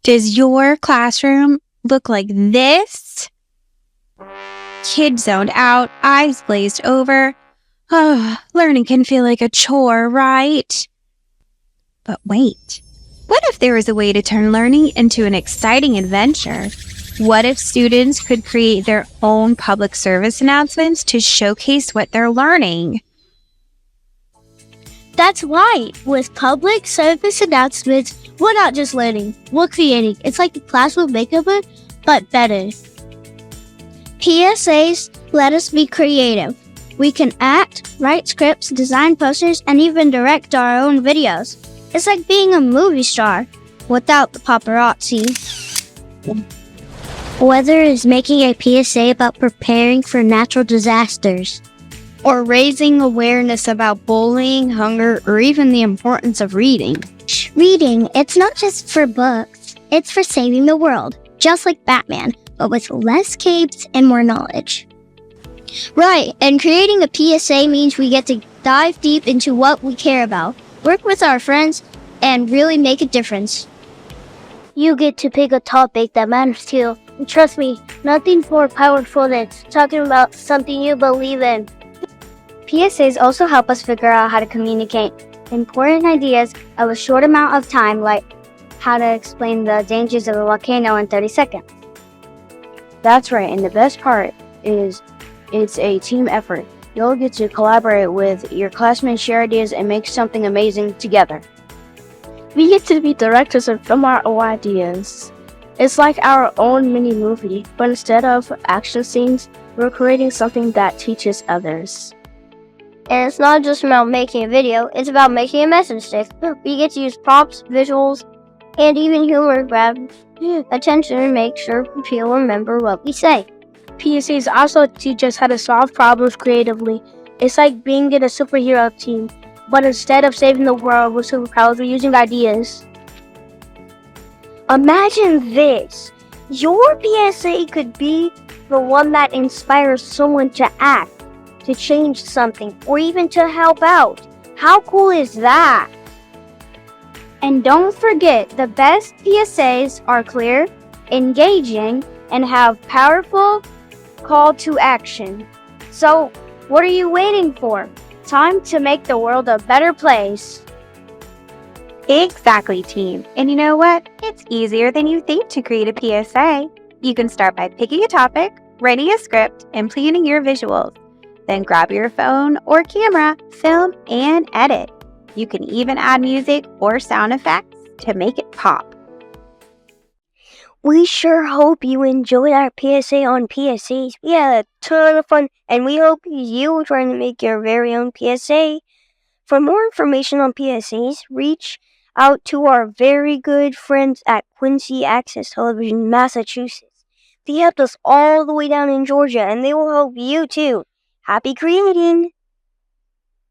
Does your classroom look like this? Kids zoned out, eyes glazed over. Oh, learning can feel like a chore, right? But wait, what if there was a way to turn learning into an exciting adventure? What if students could create their own public service announcements to showcase what they're learning? That's right. With public service announcements, we're not just learning, we're creating. It's like the classroom makeover, but better. PSAs let us be creative. We can act, write scripts, design posters, and even direct our own videos. It's like being a movie star without the paparazzi. Whether it's making a PSA about preparing for natural disasters, or raising awareness about bullying, hunger, or even the importance of reading. Reading, it's not just for books, it's for saving the world, just like Batman, but with less capes and more knowledge. Right, and creating a PSA means we get to dive deep into what we care about, work with our friends, and really make a difference. You get to pick a topic that matters to you. And trust me, nothing's more powerful than talking about something you believe in. PSAs also help us figure out how to communicate important ideas of a short amount of time, like how to explain the dangers of a volcano in 30 seconds. That's right, and the best part is it's a team effort. You'll get to collaborate with your classmates, share ideas, and make something amazing together. We get to be directors and film our own ideas. It's like our own mini movie, but instead of action scenes, we're creating something that teaches others. And it's not just about making a video, it's about making a message stick. We get to use props, visuals, and even humor to grab attention and make sure people remember what we say. PSAs also teach us how to solve problems creatively. It's like being in a superhero team, but instead of saving the world with superpowers, we're using ideas. Imagine this. Your PSA could be the one that inspires someone to act, to change something, or even to help out. How cool is that? And don't forget, the best PSAs are clear, engaging, and have powerful call to action. So, what are you waiting for? Time to make the world a better place. Exactly, team. And you know what? It's easier than you think to create a PSA. You can start by picking a topic, writing a script, and planning your visuals. Then grab your phone or camera, film, and edit. You can even add music or sound effects to make it pop. We sure hope you enjoyed our PSA on PSAs. We had a ton of fun, and we hope you are trying to make your very own PSA. For more information on PSAs, reach out to our very good friends at Quincy Access Television, Massachusetts. They helped us all the way down in Georgia, and they will help you too. Happy creating!